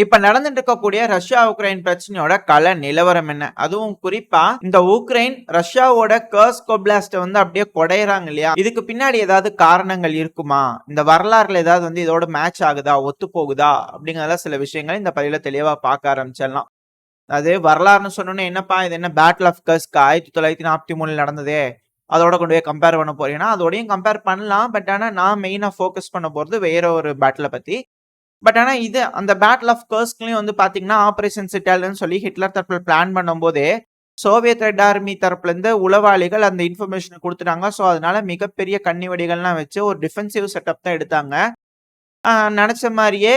இப்ப நடந்துட்டு இருக்கக்கூடிய ரஷ்யா உக்ரைன் பிரச்சனையோட கள நிலவரம் என்ன? அதுவும் குறிப்பா இந்த உக்ரைன் ரஷ்யாவோட கர்ஸ்க் ஒப்லாஸ்ட வந்து அப்படியே கொடையறாங்க இல்லையா? இதுக்கு பின்னாடி ஏதாவது காரணங்கள் இருக்குமா? இந்த வரலாறுல ஏதாவது வந்து இதோட மேட்ச் ஆகுதா? ஒத்து போகுதா? அப்படிங்கறத சில விஷயங்கள் இந்த பதிவுல தெளிவா பார்க்க ஆரம்பிச்சிடலாம். அது வரலாறுன்னு சொன்னோன்னே என்னப்பா இது என்ன பேட்டில் ஆஃப் கர்ஸ்க் 1943 நடந்ததே அதோட கொண்டு போய் கம்பேர் பண்ண போறீங்கன்னா அதோடையும் கம்பேர் பண்ணலாம். பட் ஆனா நான் மெயினா ஃபோக்கஸ் பண்ண போறது வேற ஒரு பேட்டில பத்தி. பட் ஆனா இது அந்த பேட்டில் ஆஃப் கர்ஸ்க்லயும் வந்து பாத்தீங்கன்னா ஆபரேஷன் சிட்டால்னு சொல்லி ஹிட்லர் தரப்புல பிளான் பண்ணும்போதே சோவியத் ரெட் ஆர்மி தரப்புல இருந்து உளவாளிகள் அந்த இன்ஃபர்மேஷன் கொடுத்துட்டாங்க. ஸோ அதனால மிகப்பெரிய கன்னிவெடிகள்லாம் வச்சு ஒரு டிஃபென்சிவ் செட்டப் தான் எடுத்தாங்க. நினைச்ச மாரியே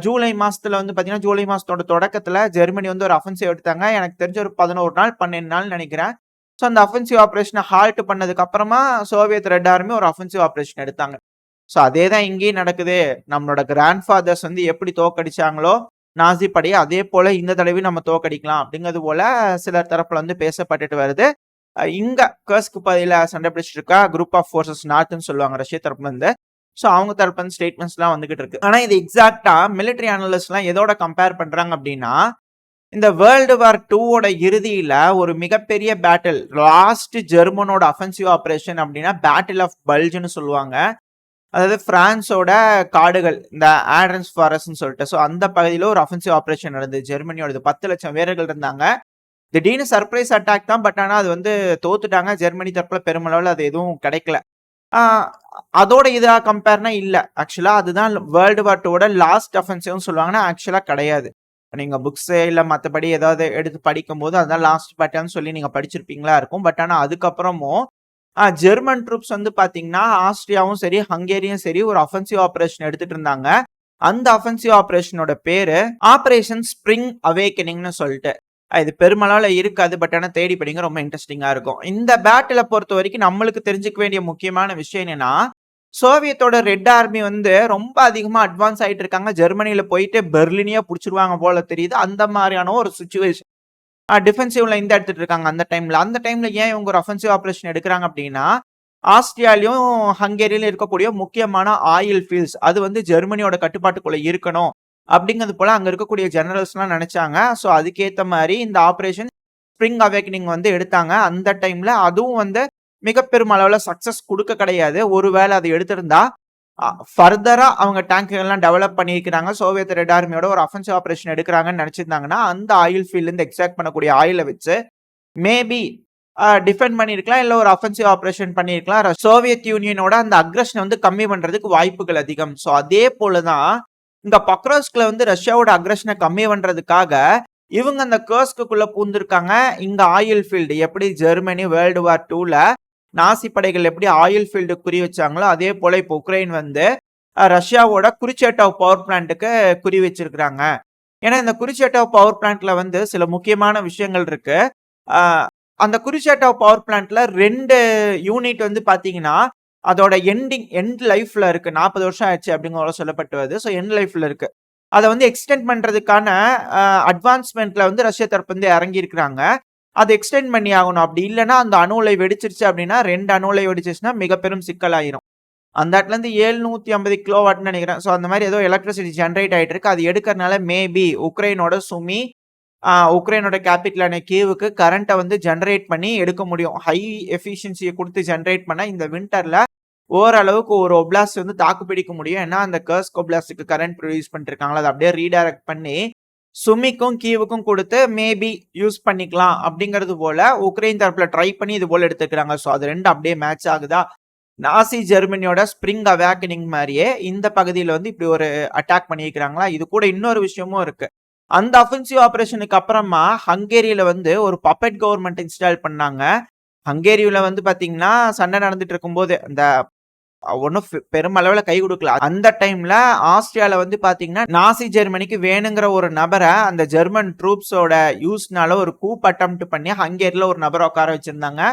ஜூலை மாசத்துல வந்து பாத்தீங்கன்னா, ஜூலை மாசத்தோட தொடக்கத்துல ஜெர்மனி வந்து ஒரு அஃபென்சிவ் எடுத்தாங்க. எனக்கு தெரிஞ்சு ஒரு 11 நாள், 12 நாள் நெனைக்கிறேன். ஸோ அந்த அஃபென்சிவ் ஆப்பரேஷன ஹால்ட் பண்ணதுக்கு அப்புறமா சோவியத் ரெட் ஆர்மி ஒரு அஃபென்சிவ் ஆப்பரேஷன் எடுத்தாங்க. ஸோ அதே தான் இங்கேயும் நடக்குது. நம்மளோட கிராண்ட் ஃபாதர்ஸ் வந்து எப்படி தோற்கடிச்சாங்களோ நாசி படைய, அதே போல இந்த தடவையும் நம்ம தோற்கடிக்கலாம் அப்படிங்கிறது போல சிலர் தரப்புல வந்து பேசப்பட்டுட்டு வருது. இங்க கர்ஸ்க் பகுதியில சண்டை பிடிச்சிட்டு இருக்கா குரூப் ஆஃப் ஃபோர்ஸஸ் நார்த்ன்னு சொல்லுவாங்க ரஷ்ய தரப்புல இருந்து. ஸோ அவங்க தரப்பு வந்து ஸ்டேட்மெண்ட்ஸ்லாம் வந்துகிட்டு இருக்கு. ஆனா இது எக்ஸாக்ட்டா மிலிட்டரி அனலிஸ்ட்லாம் எதோட கம்பேர் பண்றாங்க அப்படின்னா, இந்த வேர்ல்டு வார் 2 ஓட இறுதியில ஒரு மிகப்பெரிய பேட்டில் லாஸ்ட் ஜெர்மனோட அஃபென்சிவ் ஆபரேஷன் அப்படின்னா பேட்டில் ஆஃப் பல்ஜ்னு சொல்லுவாங்க. அதாவது பிரான்ஸோட காடுகள் இந்த ஆட்ரன்ஸ் ஃபாரஸ்ட்னு சொல்லிட்டு ஸோ அந்த பகுதியில ஒரு அஃபென்சிவ் ஆபரேஷன் நடந்தது. ஜெர்மனியோட 10 லட்சம் வீரர்கள் இருந்தாங்க. திடீர்னு சர்ப்ரைஸ் அட்டாக் தான். பட் ஆனா அது வந்து தோத்துட்டாங்க. ஜெர்மனி தரப்புல பெருமளவுல அது எதுவும் கிடைக்கல. அதோட இதா கம்பேர்னா இல்ல. ஆக்சுவலா அதுதான் வேர்ல்டு வார் 2 ஓட லாஸ்ட் அஃபென்சிவ்னு சொல்லுவாங்கன்னா, ஆக்சுவலா கிடையாது. நீங்க புக்ஸ் இல்ல மத்தபடி ஏதாவது எடுத்து படிக்கும்போது அதான் லாஸ்ட் பேட்டில்னு சொல்லி நீங்க படிச்சிருப்பீங்களா இருக்கும். பட் ஆனா அதுக்கப்புறமும் ஜெர்மன் ட்ரூப்ஸ் வந்து பாத்தீங்கன்னா, ஆஸ்ட்ரியாவும் சரி, ஹங்கேரியும் சரி ஒரு அஃபென்சிவ் ஆபரேஷன் எடுத்துட்டு இருந்தாங்க. அந்த அஃபென்சிவ் ஆபரேஷனோட பேரு ஆபரேஷன் ஸ்பிரிங் அவேக்கனிங்னு சொல்லிட்டு. இது பெருமளவுல இருக்காது. பட் ஆனா தேடி படிங்க ரொம்ப இன்ட்ரெஸ்டிங்கா இருக்கும். இந்த பேட்டில பொறுத்த வரைக்கும் நம்மளுக்கு தெரிஞ்சுக்க வேண்டிய முக்கியமான விஷயம் என்னன்னா, சோவியத்தோட ரெட் ஆர்மி வந்து ரொம்ப அதிகமா அட்வான்ஸ் ஆயிட்டு இருக்காங்க. ஜெர்மனில போயிட்டு பெர்லினையே புடிச்சிருவாங்க போல தெரியுது. அந்த மாதிரியான ஒரு சிச்சுவேஷன். டிஃபென்சிவ் லைன் தான் எடுத்துட்டு இருக்காங்க அந்த டைம்ல. அந்த டைம்ல ஏன் இவங்க ஒரு அஃபென்சிவ் ஆபரேஷன் எடுக்கிறாங்க அப்படின்னா, ஆஸ்திரியாலயும் ஹங்கேரியிலும் இருக்கக்கூடிய முக்கியமான ஆயில் ஃபீல்ட்ஸ் அது வந்து ஜெர்மனியோட கட்டுப்பாட்டுக்குள்ள இருக்கணும். அப்படிங்கிறது போல அங்க இருக்கக்கூடிய ஜெனரல்ஸ்லாம் நினைச்சாங்க. ஸோ அதுக்கேத்த மாரி இந்த ஆபரேஷன் ஸ்பிரிங் அவேக்கனிங் வந்து எடுத்தாங்க. அந்த டைம்ல அதுவும் வந்து மிக பெரும் அளவுல சக்சஸ் குடுக்க கிடையாது. ஒருவேளை அதை எடுத்திருந்தா ஃபர்தரா அவங்க டேங்க்லாம் டெவலப் பண்ணியிருக்கிறாங்க. சோவியத் ரெட் ஆர்மியோட ஒரு அஃபென்சிவ் ஆபரேஷன் எடுக்கிறாங்கன்னு நினைச்சிருந்தாங்கன்னா, அந்த ஆயில் ஃபீல்ட்ல இருந்து எக்ஸ்ட்ராக்ட் பண்ணக்கூடிய ஆயில வச்சு மேபி டிஃபெண்ட் பண்ணியிருக்கலாம். இல்ல ஒரு அஃபென்சிவ் ஆபரேஷன் பண்ணியிருக்கலாம். சோவியத் யூனியனோட அந்த அக்ரஷனை வந்து கம்மி பண்றதுக்கு வாய்ப்புகள் அதிகம். ஸோ அதே போல தான் இந்த பக்ரோஸ்க்ல வந்து ரஷ்யாவோட அக்ரஷனை கம்மி பண்றதுக்காக இவங்க அந்த கர்ஸ்க்குள்ள பூந்திருக்காங்க. இங்க ஆயில் ஃபீல்டு எப்படி ஜெர்மனி வேர்ல்டு வார் 2ல நாசி படைகள் எப்படி ஆயில் ஃபீல்டு குறி வச்சாங்களோ அதே போல இப்போ உக்ரைன் வந்து ரஷ்யாவோட குறிச்சேட்டாவ் பவர் பிளான்ட்டுக்கு குறி வச்சிருக்கிறாங்க. ஏன்னா இந்த குறிச்சேட்டாவ் பவர் பிளான்ட்ல வந்து சில முக்கியமான விஷயங்கள் இருக்கு. அந்த குறிச்சேட்டாவ் பவர் பிளான்ட்ல 2 யூனிட் வந்து பாத்தீங்கன்னா அதோட எண்ட் லைஃப்ல இருக்கு. 40 வருஷம் ஆயிடுச்சு அப்படிங்கிற சொல்லப்பட்டு வருது. ஸோ எண்ட் லைஃப்ல இருக்கு. அதை வந்து எக்ஸ்டெண்ட் பண்றதுக்கான அட்வான்ஸ்மெண்ட்ல வந்து ரஷ்யா தரப்பு வந்து இறங்கி இருக்கிறாங்க. அதை எக்ஸ்டெண்ட் பண்ணி ஆகணும். அப்படி இல்லைன்னா அந்த அணு உலை வெடிச்சிருச்சு அப்படின்னா 2 அணு உலை வெடிச்சிருச்சுன்னா மிக பெரும் சிக்கலாயிரும். அந்த இடத்துல இருந்து 750 கிலோவாட்னு நினைக்கிறேன். ஸோ அந்த மாதிரி ஏதோ எலக்ட்ரிசிட்டி ஜென்ரேட் ஆயிட்டு இருக்கு. அது எடுக்கிறதுனால மேபி உக்ரைனோட சுமி உக்ரைனோட கேபிட்டலான கீவுக்கு கரண்ட்டை வந்து ஜென்ரேட் பண்ணி எடுக்க முடியும். ஹை எஃபிஷியன்சியை கொடுத்து ஜென்ரேட் பண்ண இந்த வின்டர்ல ஓரளவுக்கு ஒரு ஒப்லாஸ்ட் வந்து தாக்கு பிடிக்க முடியும். ஏன்னா அந்த கர்ஸ்க் ஒப்லாஸ்டுக்கு கரண்ட் ப்ரொடியூஸ் பண்ணிட்டு இருக்காங்களா அதை அப்படியே ரீடைரக்ட் பண்ணி சுமிக்கும் கீவுக்கும் கொடுத்து மேபி யூஸ் பண்ணிக்கலாம் அப்படிங்கிறது போல உக்ரைன் தரப்புல ட்ரை பண்ணி இது போல எடுத்துக்கிறாங்க. ஸோ அது 2 அப்படியே மேட்ச் ஆகுதா? நாசி ஜெர்மனியோட ஸ்பிரிங் அவேக்கனிங் மாதிரியே இந்த பகுதியில் வந்து இப்படி ஒரு அட்டாக் பண்ணியிருக்கிறாங்களா? இது கூட இன்னொரு விஷயமும் இருக்கு. அந்த அஃபென்சிவ் ஆபரேஷனுக்கு அப்புறமா ஹங்கேரியில வந்து ஒரு பப்பெட் கவர்மெண்ட் இன்ஸ்டால் பண்ணாங்க. ஹங்கேரியில வந்து பாத்தீங்கன்னா சண்டை நடந்துட்டு இருக்கும்போது அந்த ஒன்னும் பெருமளவுல கை கொடுக்கல. அந்த டைம்ல ஆஸ்திரியால வந்து பாத்தீங்கன்னா நாசி ஜெர்மனிக்கு வேணுங்கிற ஒரு நபரை அந்த ஜெர்மன் ட்ரூப்ஸோட யூஸ்னால ஒரு கூப் அட்டெம்ப்ட் பண்ணி ஹங்கேரியில ஒரு நபரை உட்கார வச்சிருந்தாங்க.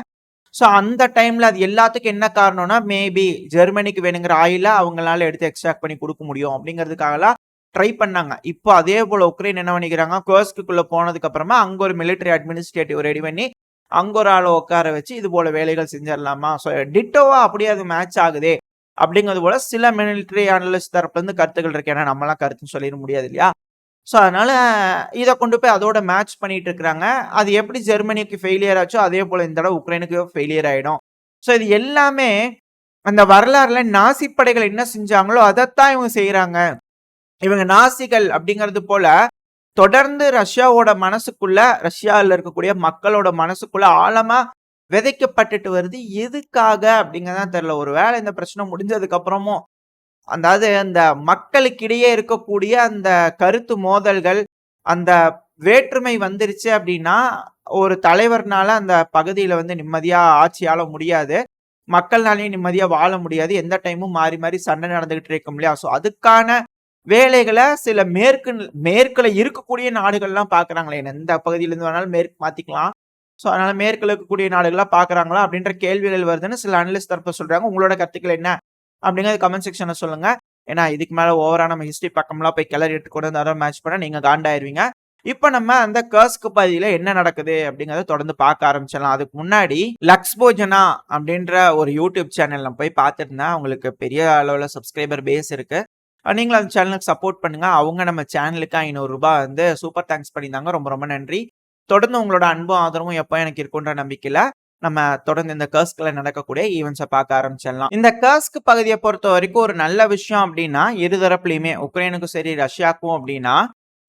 ஸோ அந்த டைம்ல அது எல்லாத்துக்கும் என்ன காரணம்னா மேபி ஜெர்மனிக்கு வேணுங்கிற ஆயில அவங்களால எடுத்து எக்ஸ்ட்ராக்ட் பண்ணி கொடுக்க முடியும் அப்படிங்கிறதுக்காகலாம் ட்ரை பண்ணாங்க. இப்போ அதே போல உக்ரைன் என்ன பண்ணிக்கிறாங்க, கர்ஸ்க்குள்ள போனதுக்கு அப்புறமா அங்க ஒரு மிலிட்டரி அட்மினிஸ்ட்ரேட்டிவ் ரெடி பண்ணி அங்க ஒரு ஆளை உட்கார வச்சு இது போல வேலைகள் செஞ்சிடலாமா? ஸோ டிட்டோவா அப்படியே அது மேட்ச் ஆகுதே அப்படிங்கிறது போல சில மிலிட்டரி அனலிஸ்ட் தரப்புல இருந்து கருத்துக்கள் இருக்கு. ஏன்னா நம்மளாம் கருத்துன்னு சொல்லிட முடியாது இல்லையா? ஸோ அதனால இத கொண்டு போய் அதோட மேட்ச் பண்ணிட்டு இருக்கிறாங்க. அது எப்படி ஜெர்மனிக்கு ஃபெயிலியர் ஆச்சோ, அதே போல இந்த தடவ உக்ரைனுக்கு ஃபெயிலியர் ஆயிடும். ஸோ இது எல்லாமே அந்த வரலாறுல நாசி படைகள் என்ன செஞ்சாங்களோ, அதத்தான் இவங்க செய்றாங்க. இவங்க நாசிகள் அப்படிங்கிறது போல தொடர்ந்து ரஷ்யாவோட மனசுக்குள்ள, ரஷ்யால இருக்கக்கூடிய மக்களோட மனசுக்குள்ள ஆழமா விதைக்கப்பட்டுட்டு வருது. எதுக்காக அப்படிங்கிறது தான் தெரியல. ஒரு வேளை இந்த பிரச்சனை முடிஞ்சதுக்கு அப்புறமும் அதாவது அந்த மக்களுக்கிடையே இருக்கக்கூடிய அந்த கருத்து மோதல்கள், அந்த வேற்றுமை வந்துருச்சு அப்படின்னா, ஒரு தலைவர்னால அந்த பகுதியில வந்து நிம்மதியா ஆட்சி ஆள முடியாது. மக்கள்னாலயும் நிம்மதியா வாழ முடியாது. எந்த டைமும் மாறி, மாறி சண்டை நடந்துகிட்டு இருக்கும் இல்லையா? ஸோ அதுக்கான வேலைகள சில மேற்குல இருக்கக்கூடிய நாடுகள்லாம் பார்க்குறாங்களே. எந்த பகுதியிலேருந்து வேணாலும் மேற்கு மாத்திக்கலாம். ஸோ அதனால மேற்குல இருக்கக்கூடிய நாடுகள்லாம் பார்க்குறாங்களா? அப்படின்ற கேள்விகள் வருதுன்னு சில அனலிஸ்ட் தரப்பு சொல்றாங்க. உங்களோட கருத்துக்கள் என்ன? அப்படிங்கிறது கமெண்ட் செக்ஷன்ல சொல்லுங்க. ஏன்னா இதுக்கு மேல ஓவரா நம்ம ஹிஸ்டரி பக்கம்லாம் போய் கிளறிட்டு கூட இந்த தடவ மேட்ச் பண்ணா நீங்க காண்டாயிருவீங்க. இப்ப நம்ம அந்த கர்ஸ்க் பகுதியில என்ன நடக்குது அப்படிங்கிறத தொடர்ந்து பார்க்க ஆரம்பிச்சிடலாம். அதுக்கு முன்னாடி லக்ஸ்போஜனா அப்படின்ற ஒரு யூடியூப் சேனல் நான் போய் பார்த்துருந்தேன். அவங்களுக்கு பெரிய அளவுல சப்ஸ்கிரைபர் பேஸ் இருக்கு. நீங்களும் அந்த சேனலுக்கு சப்போர்ட் பண்ணுங்க. அவங்க நம்ம சேனலுக்கு ரூ. 500 வந்து சூப்பர் தேங்க்ஸ் பண்ணியிருந்தாங்க. ரொம்ப ரொம்ப நன்றி. தொடர்ந்து உங்களோட அன்பும் ஆதரவும் எப்போ எனக்கு இருக்குன்ற நம்பிக்கையில நம்ம தொடர்ந்து இந்த கர்ஸ்க்ல நடக்கக்கூடிய ஈவெண்ட்ஸை பார்க்க ஆரம்பிச்சிடலாம். இந்த கர்ஸ்க் பகுதியை பொறுத்த வரைக்கும் ஒரு நல்ல விஷயம் அப்படின்னா இருதரப்புலையுமே உக்ரைனுக்கும் சரி ரஷ்யாவுக்கும் அப்படின்னா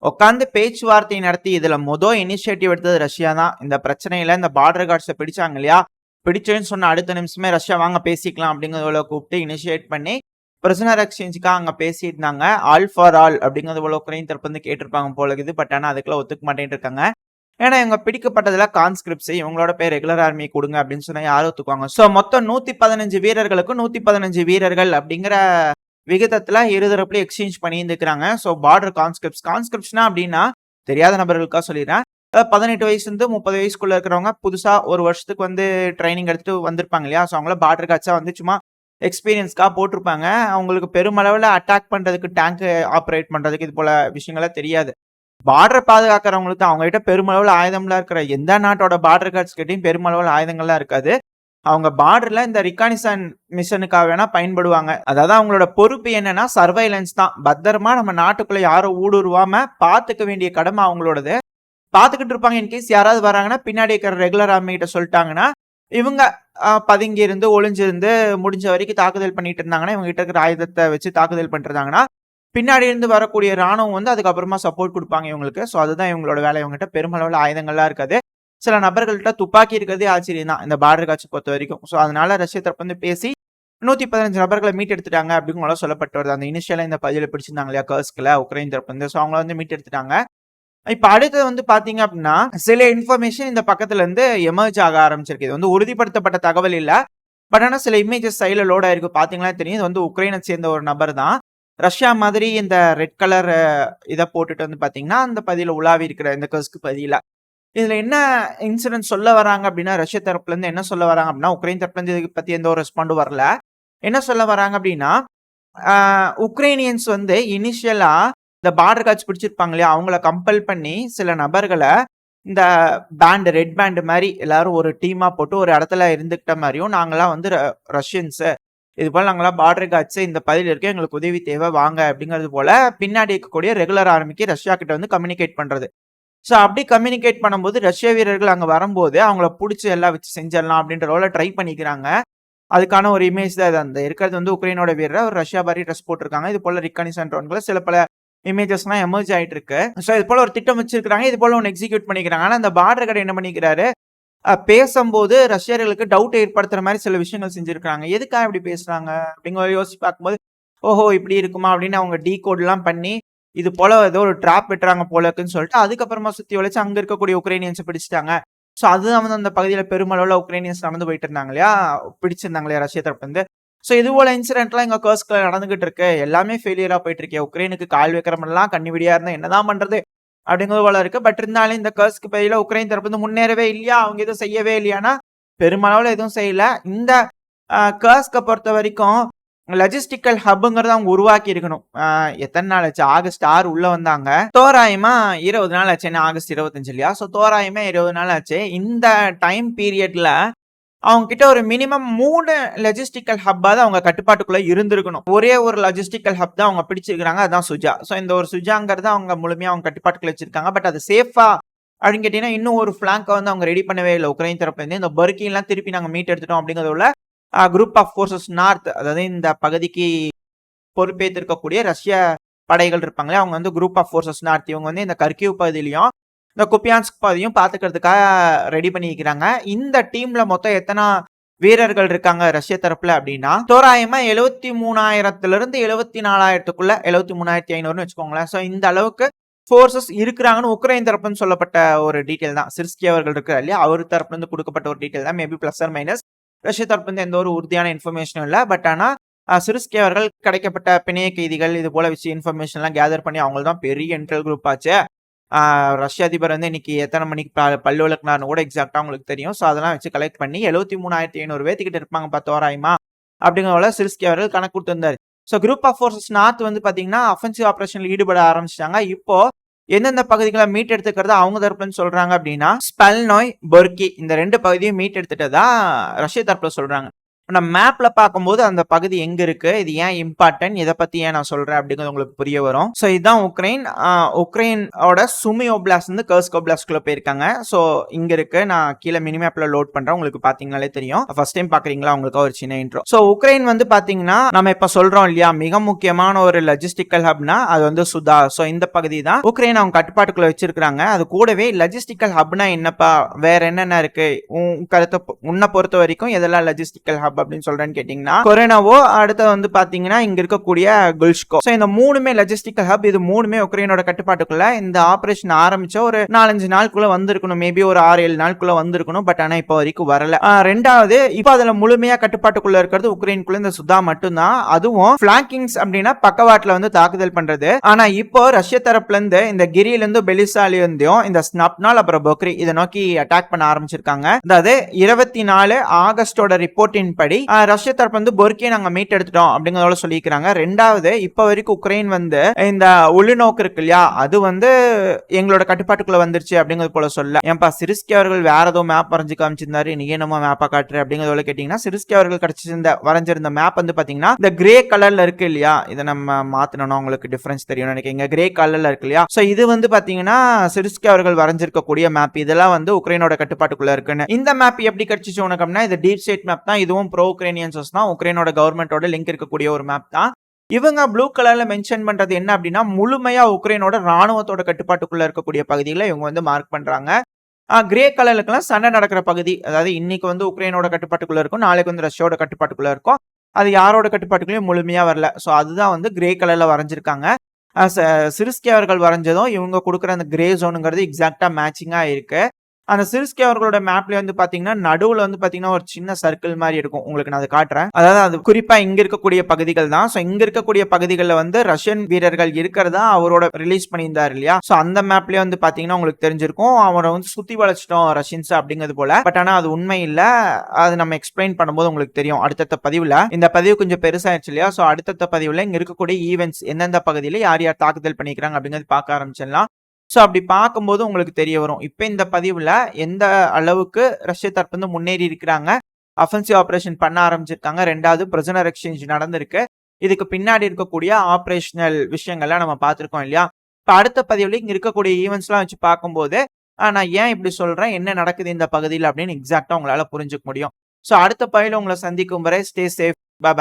உட்காந்து பேச்சுவார்த்தை நடத்தி இதுல இனிஷியேட்டிவ் எடுத்தது ரஷ்யா தான். இந்த பிரச்சனையில இந்த பார்டர் கார்ட்ஸை பிடிச்சாங்க இல்லையா, பிடிச்சேன்னு சொன்ன அடுத்த நிமிஷமே ரஷ்யா வாங்க பேசிக்கலாம் அப்படிங்கிறத கூப்பிட்டு இனிஷியேட் பண்ணி பிரிசனர் எக்ஸ்சேஞ்சுக்காக அங்க பேசிட்டு இருந்தாங்க. ஆல் ஃபார் ஆல் அப்படிங்கிறது போல உக்ரைன் தரப்பு வந்து கேட்டிருப்பாங்க போல இருக்குது. பட் ஆனா அதுக்கெல்லாம் ஒத்துக்க மாட்டேன்னு இருக்காங்க. ஏன்னா இவங்க பிடிக்கப்பட்டதுல கான்ஸ்கிரிப்ட்ஸ் இவங்களோட பேர் ரெகுலர் ஆர்மி கொடுங்க அப்படின்னு சொன்னா யாரும் ஒத்துக்குவாங்க. ஸோ மொத்தம் 115 வீரர்களுக்கும் 115 வீரர்கள் அப்படிங்கிற விகிதத்துல இருதரப்புல எக்ஸ்சேஞ்ச் பண்ணியிருந்துக்கிறாங்க. ஸோ பார்டர் கான்ஸ்கிரிப்ட்ஸ்னா அப்படின்னா தெரியாத நபர்களுக்காக சொல்லிடுறேன். 18 வயசுலேருந்து 30 வயசுக்குள்ள இருக்கிறவங்க புதுசா ஒரு வருஷத்துக்கு வந்து ட்ரைனிங் எடுத்துட்டு வந்திருப்பாங்க இல்லையா? ஸோ அவங்கள பார்டர் காட்சா வந்து சும்மா எக்ஸ்பீரியன்ஸ்க்காக போட்டிருப்பாங்க. அவங்களுக்கு பெருமளவில் அட்டாக் பண்றதுக்கு டேங்க் ஆப்ரேட் பண்றதுக்கு இது போல விஷயங்களே தெரியாது. பார்டர் பாதுகாக்கிறவங்களுக்கு அவங்க கிட்ட பெருமளவில் ஆயுதம்லாம் இருக்கிற எந்த நாட்டோட பார்டர் கார்ட்ஸ் கிட்டையும் பெருமளவில் ஆயுதங்கள்லாம் இருக்காது. அவங்க பார்டர்ல இந்த ரிகானிசன் மிஷனுக்காக வேணா பயன்படுவாங்க. அதாவது அவங்களோட பொறுப்பு என்னன்னா சர்வைலன்ஸ் தான். பத்திரமா நம்ம நாட்டுக்குள்ள யாரும் ஊடுருவாம பாத்துக்க வேண்டிய கடமை அவங்களோடது. பாத்துக்கிட்டு இருப்பாங்க. இன்கேஸ் யாராவது வராங்கன்னா பின்னாடி இருக்கிற ரெகுலர் ஆர்மி கிட்ட சொல்லிட்டாங்கன்னா இவங்க பதுங்கி இருந்து ஒளிஞ்சிருந்து முடிஞ்ச வரைக்கும் தாக்குதல் பண்ணிட்டு இருந்தாங்கன்னா இவங்க கிட்ட இருக்கிற ஆயுதத்தை வச்சு தாக்குதல் பண்ணிட்டு இருந்தாங்கன்னா பின்னாடி இருந்து வரக்கூடிய ராணுவம் வந்து அதுக்கப்புறமா சப்போர்ட் கொடுப்பாங்க இவங்களுக்கு. ஸோ அதுதான் இவங்களோட வேலை. இவங்ககிட்ட பெருமளவில் ஆயுதங்கள்லாம் இருக்காது. சில நபர்கள்ட்ட துப்பாக்கி இருக்கிறதே ஆச்சரியம் தான் இந்த பார்டர் காட்சி பொறுத்த வரைக்கும். ஸோ அதனால ரஷ்ய தரப்பு வந்து பேசி 115 நபர்களை மீட் எடுத்துட்டாங்க அப்படின்னு சொல்லப்பட்டு வருது. அந்த இனிஷியலா இந்த பதில பிடிச்சிருந்தாங்க இல்லையா கர்ஸ்க்ல உக்ரைன் தரப்பு வந்து. ஸோ அவங்கள வந்து மீட் எடுத்துட்டாங்க. இப்ப அடுத்தது வந்து பாத்தீங்க அப்படின்னா சில இன்ஃபர்மேஷன் இந்த பக்கத்துல இருந்து எமர்ஜ் ஆக ஆரம்பிச்சிருக்கு. இது வந்து உறுதிப்படுத்தப்பட்ட தகவல் இல்ல. பட் ஆனா சில இமேஜஸ் சைட்ல லோட் ஆயிருக்கு. பாத்தீங்களா தெரியும். இது வந்து உக்ரைனை சேர்ந்த ஒரு நபர் தான். ரஷ்யா மாதிரி இந்த ரெட் கலர் இதை போட்டுட்டு வந்து பாத்தீங்கன்னா அந்த பதில உலாவி இருக்கிற இந்த கர்ஸ்க் பதில இதுல என்ன இன்சிடென்ட் சொல்ல வராங்க அப்படின்னா ரஷ்ய தரப்புல இருந்து என்ன சொல்ல வராங்க அப்படின்னா உக்ரைன் தரப்புல இருந்து இதுக்கு பத்தி எந்த ஒரு ரெஸ்பாண்டும் வரல. என்ன சொல்ல வராங்க அப்படின்னா உக்ரைனியன்ஸ் வந்து இனிஷியலா இந்த பார்டர் காட்சி பிடிச்சிருப்பாங்க இல்லையா அவங்கள கம்பல் பண்ணி சில நபர்களை இந்த பேண்ட் ரெட் பேண்ட் மாதிரி எல்லாரும் ஒரு டீமா போட்டு ஒரு இடத்துல இருந்துகிட்ட மாதிரியும் நாங்களாம் வந்து ரஷ்யன்ஸ் இது போல நாங்களாம் பார்டர் காட்சி இந்த பதில் இருக்கு எங்களுக்கு உதவி தேவை வாங்க அப்படிங்கிறது போல பின்னாடி இருக்கக்கூடிய ரெகுலர் ஆர்மிக்கு ரஷ்யா கிட்ட வந்து கம்யூனிகேட் பண்றது. ஸோ அப்படி கம்யூனிகேட் பண்ணும்போது ரஷ்ய வீரர்கள் அங்கே வரும்போது அவங்கள பிடிச்சி எல்லாம் வச்சு செஞ்சிடலாம் அப்படின்ற ரோல ட்ரை பண்ணிக்கிறாங்க. அதுக்கான ஒரு இமேஜ் தான் அந்த இருக்கிறது வந்து உக்ரைனோட வீரர் ஒரு ரஷ்யா பாரி ட்ரெஸ் போட்டிருக்காங்க. இது போல ரிகானிசன் ட்ரோன்களை சில பல இமேஜஸ்லாம் எமர்ஜ் ஆயிட்டு இருக்கு. ஸோ இது போல ஒரு திட்டம் வச்சிருக்காங்க. இது போல ஒன்று எக்ஸிக்யூட் பண்ணிக்கிறாங்க. ஆனால் அந்த பார்டர் கடை என்ன பண்ணிக்கிறாரு பேசும்போது ரஷ்யர்களுக்கு டவுட் ஏற்படுத்துற மாதிரி சில விஷயங்கள் செஞ்சிருக்காங்க. எதுக்காக இப்படி பேசுறாங்க அப்படிங்கிற யோசிச்சு பார்க்கும்போது ஓஹோ இப்படி இருக்குமா அப்படின்னு அவங்க டீ கோட் எல்லாம் பண்ணி இது போல ஏதோ ஒரு டிராப் வெட்டுறாங்க போல இருக்குன்னு சொல்லிட்டு அதுக்கப்புறமா சுத்தி வளைச்சு அங்க இருக்கக்கூடிய உக்ரைனியன்ஸை பிடிச்சிட்டாங்க. ஸோ அதுதான் வந்து அந்த பகுதியில் பெருமளவில் உக்ரைனியன்ஸ் நடந்து போயிட்டு இருந்தாங்க இல்லையா பிடிச்சிருந்தாங்க இல்லையா ரஷ்ய தரப்பு வந்து. ஸோ இது போல இன்சிடென்ட்லாம் எங்க கர்ஸ்க்ல நடந்துகிட்டு இருக்கு. எல்லாமே ஃபெயிலியரா போயிட்டு இருக்கேன். உக்ரைனுக்கு கால் வைக்கிறமெல்லாம் கண்ணிவிடியா இருந்தா என்னதான் பண்றது அப்படிங்கிறது போல இருக்கு. பட் இருந்தாலும் இந்த கர்ஸ்க் பகுதியில் உக்ரைன் தரப்பு வந்து முன்னேறவே இல்லையா அவங்க எதுவும் செய்யவே இல்லையானா பெருமளவில் எதுவும் செய்யல. இந்த கர்ஸ்கை பொறுத்த வரைக்கும் லஜிஸ்டிக்கல் ஹப்புங்கிறத அவங்க உருவாக்கி இருக்கணும். எத்தனை நாள் ஆச்சு ஆகஸ்ட் 6 உள்ள வந்தாங்க. தோராயமா 20 நாள் ஆச்சு. ஆகஸ்ட் 25 இல்லையா? ஸோ தோராயமா 20 நாள் ஆச்சு. இந்த டைம் பீரியட்ல அவங்க கிட்ட ஒரு மினிமம் 3 லாஜிஸ்டிக்கல் ஹப்பாவது அவங்க கட்டுப்பாட்டுக்குள்ள இருந்திருக்கணும். ஒரே ஒரு லாஜிஸ்டிக்கல் ஹப் தான் அவங்க பிடிச்சிருக்காங்க. அதான் சுஜா. சோ இந்த ஒரு சுஜாங்கிறத அவங்க முழுமையா அவங்க கட்டுப்பாட்டுக்குள்ள வச்சிருக்காங்க. பட் அது சேஃபா அப்படின்னு கேட்டீங்கன்னா, இன்னும் ஒரு ஃபிளாங்க வந்து அவங்க ரெடி பண்ணவே இல்ல. உக்ரைன் தரப்புல இருந்து இந்த பர்கின்லாம் திருப்பி நாங்க மீட் எடுத்துட்டோம் அப்படிங்கிறத விட குரூப் ஆஃப் ஃபோர்ஸஸ் நார்த், அதாவது இந்த பகுதிக்கு பொறுப்பேற்றிருக்கக்கூடிய ரஷ்ய படைகள் இருப்பாங்களே, அவங்க வந்து குரூப் ஆஃப் ஃபோர்ஸஸ் நார்த் இவங்க வந்து இந்த கர்கிவ் பகுதியிலையும் இந்த குப்பியான்ஸ்க் பகுதியும் பாத்துக்கிறதுக்காக ரெடி பண்ணிக்கிறாங்க. இந்த டீம்ல மொத்தம் எத்தனை வீரர்கள் இருக்காங்க ரஷ்ய தரப்புல அப்படின்னா, தோராயமா 73,000 இருந்து 74,000க்குள்ள 73,500ன்னு வச்சுக்கோங்களேன். சோ இந்த அளவுக்கு ஃபோர்ஸஸ் இருக்கிறாங்கன்னு உக்ரைன் தரப்புன்னு சொல்லப்பட்ட ஒரு டீடைல் தான். சிர்ஸ்கி அவர்கள் இருக்கிறார் இல்லையா, அவர் தரப்புல இருந்து கொடுக்கப்பட்ட ஒரு டீடைல் தான். Maybe plus or minus. ரஷ்ய தரப்புல இருந்து எந்த ஒரு உறுதியான இன்ஃபர்மேஷனும் இல்ல. பட் ஆனா சிர்ஸ்கி அவர்கள் கிடைக்கப்பட்ட பிணைய கைதிகள் இது போல வச்சு இன்ஃபர்மேஷன் எல்லாம் கேதர் பண்ணி அவங்க தான் பெரிய இன்டெல் குரூப் ஆச்சு. ரஷ்ய அதிபர் வந்து இன்னைக்கு எத்தனை மணிக்கு பல்லு விளக்குனார்னு கூட எக்ஸாக்டா உங்களுக்கு தெரியும். ஸோ அதெல்லாம் வச்சு கலெக்ட் பண்ணி 73,500 பேத்துக்கிட்ட இருப்பாங்க தோராயமா அப்படிங்கிற சிர்ஸ்கி அவர்கள் கணக்கு கொடுத்திருந்தாரு. So group of forces north வந்து பாத்தீங்கன்னா அஃபென்சிவ் ஆபரேஷன்ல ஈடுபட ஆரம்பிச்சிட்டாங்க. இப்போ எந்தெந்த பகுதிகளை மீட் எடுத்துக்கிறத அவங்க தரப்புலன்னு சொல்றாங்க அப்படின்னா, ஸ்பல்னோய், பொர்கி இந்த 2 பகுதியும் மீட் எடுத்துட்டதா ரஷ்ய தரப்புல சொல்றாங்க. நம்ம மேப்ல பார்க்கும்போது அந்த பகுதி எங்க இருக்கு, இது ஏன் இம்பார்ட்டன்ட், இதை பத்தி ஏன் நான் சொல்றேன் அப்படிங்கிறது உங்களுக்கு புரிய வரும். ஸோ இதுதான் உக்ரைன். உக்ரைனோட சுமி ஓப்லாஸ்ட் வந்து கர்ஸ்க் ஓப்லாஸ்ட்குள்ள போயிருக்காங்க. ஸோ இங்க இருக்கு, நான் கீழே மினி மேப்ல லோட் பண்றேன், உங்களுக்கு பாத்தீங்கன்னாலே தெரியும். ஃபர்ஸ்ட் டைம் பாக்குறீங்களா, உங்களுக்கு ஒரு சின்ன இன்ட்ரோ. ஸோ உக்ரைன் வந்து பாத்தீங்கன்னா நம்ம இப்ப சொல்றோம் இல்லையா, மிக முக்கியமான ஒரு லாஜிஸ்டிக்கல் ஹப்னா அது வந்து சுதா. ஸோ இந்த பகுதி தான் உக்ரைன் அவங்க கட்டுப்பாட்டுக்குள்ள வச்சிருக்காங்க. அது கூடவே லாஜிஸ்டிக்கல் ஹப்னா என்னப்பா, வேற என்னென்ன இருக்கு, கருத்தை உன்னை பொறுத்த வரைக்கும் எதெல்லாம் லாஜிஸ்டிக்கல் ஹப் அப்படின்னு சொல்றேன்னு கேட்டீங்கன்னா, கொரோனாவோ, அடுத்து வந்து பாத்தீங்கன்னா இங்க இருக்கக்கூடிய குல்ஷ்கோ. சோ இந்த மூணுமே லாஜிஸ்டிக்கல் ஹப். இது மூணுமே உக்ரைனோட கட்டுப்பாட்டுக்குள்ள இந்த ஆபரேஷன் ஆரம்பிச்ச ஒரு 4-5 நாளுக்குள்ள வந்திருக்கணும். மேபி ஒரு 6-7 நாளுக்குள்ள வந்திருக்கணும். பட் ஆனா இப்போ வரைக்கும் வரல. ரெண்டாவது, இப்போ அதுல முழுமையா கட்டுப்பாட்டுக்குள்ள இருக்கிறது உக்ரைனுக்குள்ள இந்த சுதா மட்டும்தான். அதுவும் பிளாங்கிங்ஸ் அப்படின்னா பக்கவாட்டுல வந்து தாக்குதல் பண்றது. ஆனா இப்போ ரஷ்ய தரப்புல இருந்து இந்த கிரியில இருந்து பெலிசாலி இருந்தும் இந்த ஸ்னப்னால் அப்புறம் பொக்ரி இதை நோக்கி அட்டாக் பண்ண ஆரம்பிச்சிருக்காங்க. அதாவது 24 ஆகஸ்டோட ரிப்போர்ட்டின் படி ரஷ்ய தரப்பு வந்து பொர்கியை நாங்க மீட் எடுத்துட்டோம் அப்படிங்கறத சொல்லிக்கிறாங்க. ரெண்டாவது, இப்ப வரைக்கும் உக்ரைன் வந்து இந்த உள்ளுநோக்கு இருக்கு இல்லையா, அது வந்து எங்களோட கட்டுப்பாட்டுக்குள்ள வந்துருச்சு அப்படிங்கிறது போல சொல்ல. ஏன்பா சிர்ஸ்கி அவர்கள் வேற ஏதோ மேப் வரைஞ்சு காமிச்சிருந்தாரு, நீ என்னமோ மேப்பா காட்டுற அப்படிங்கறத கேட்டீங்கன்னா, சிர்ஸ்கி அவர்கள் கிடைச்சிருந்த வரைஞ்சிருந்த மேப் வந்து பாத்தீங்கன்னா இந்த கிரே கலர்ல இருக்கு இல்லையா, இதை நம்ம மாத்தணும், உங்களுக்கு டிஃபரன்ஸ் தெரியும் நினைக்கிறீங்க. கிரே கலர்ல இருக்கு இல்லையா, சோ இது வந்து பாத்தீங்கன்னா சிர்ஸ்கி அவர்கள் வரைஞ்சிருக்கக்கூடிய மேப். இதெல்லாம் வந்து உக்ரைனோட கட்டுப்பாட்டுக்குள்ள இருக்குன்னு. இந்த மேப் எப்படி கிடைச்சிச்சு உனக்கு அப்படின்னா, இது டீப் ஸ்டேட் மேப் தான். இதுவும் ப்ரோ உக்ரைனியன்ஸ் தான், உக்ரைனோட கவர்மெண்டோட லிங்க் இருக்கக்கூடிய ஒரு மேப் தான். இவங்க ப்ளூ கலர்ல மென்ஷன் பண்றது என்ன அப்படின்னா, முழுமையா உக்ரைனோட ராணுவத்தோட கட்டுப்பாட்டுக்குள்ள இருக்கக்கூடிய பகுதிகளை இவங்க வந்து மார்க் பண்றாங்க. கிரே கலருக்குலாம் சண்டை நடக்கிற பகுதி, அதாவது இன்னைக்கு வந்து உக்ரைனோட கட்டுப்பாட்டுக்குள்ள இருக்கும், நாளைக்கு வந்து ரஷ்யாவோட கட்டுப்பாட்டுக்குள்ள இருக்கும். அது யாரோட கட்டுப்பாட்டுக்குள்ளயும் முழுமையா வரல. ஸோ அதுதான் வந்து கிரே கலர்ல வரைஞ்சிருக்காங்க. சிர்ஸ்கி அவர்கள் வரைஞ்சதும் இவங்க கொடுக்குற அந்த கிரே ஜோனுங்கிறது எக்ஸாக்டா மேட்சிங்கா இருக்கு. அந்த சிர்ஸ்கி அவர்களோட மேப்ல வந்து பாத்தீங்கன்னா நடுவுல வந்து பாத்தீங்கன்னா ஒரு சின்ன சர்க்கிள் மாதிரி இருக்கும். உங்களுக்கு நான் அதை காட்டுறேன். அதாவது அது குறிப்பா இங்க இருக்கக்கூடிய பகுதிகள் தான். சோ இங்க இருக்கக்கூடிய பகுதிகளில் வந்து ரஷ்யன் வீரர்கள் இருக்கிறதா அவரோட ரிலீஸ் பண்ணியிருந்தாரு இல்லையா. சோ அந்த மேப்லயே வந்து பாத்தீங்கன்னா உங்களுக்கு தெரிஞ்சிருக்கும், அவரை வந்து சுத்தி வளைச்சிட்டோம் ரஷ்யன்ஸ் அப்படிங்கிறது போல. பட் ஆனா அது உண்மை இல்ல. அது நம்ம எக்ஸ்பிளைன் பண்ணும்போது உங்களுக்கு தெரியும் அடுத்த பதிவுல. இந்த பதிவு கொஞ்சம் பெருசாயிருச்சு இல்லையா. சோ அடுத்த பதிவுல இங்க இருக்கக்கூடிய ஈவெண்ட்ஸ் எந்தெந்த பகுதியில யார் யார் தாக்குதல் பண்ணிக்கிறாங்க அப்படிங்கிறது பார்க்க ஆரம்பிச்சிடலாம். ஸோ அப்படி பார்க்கும்போது உங்களுக்கு தெரிய வரும், இப்போ இந்த பதிவில் எந்த அளவுக்கு ரஷ்ய தரப்பு வந்து முன்னேறி இருக்கிறாங்க, அஃபென்சிவ் ஆப்ரேஷன் பண்ண ஆரம்பிச்சிருக்காங்க. ரெண்டாவது, பிரிசனர் எக்ஸ்சேஞ்ச் நடந்திருக்கு. இதுக்கு பின்னாடி இருக்கக்கூடிய ஆப்ரேஷனல் விஷயங்கள்லாம் நம்ம பார்த்துருக்கோம் இல்லையா. இப்போ அடுத்த பதிவில் இங்கே இருக்கக்கூடிய ஈவெண்ட்ஸ்லாம் வச்சு பார்க்கும்போது நான் ஏன் இப்படி சொல்கிறேன், என்ன நடக்குது இந்த பகுதியில் அப்படின்னு எக்ஸாக்டாக உங்களால் புரிஞ்சுக்க முடியும். ஸோ அடுத்த பதிவில் உங்களை சந்திக்கும் வரை ஸ்டே சேஃப். பாய்.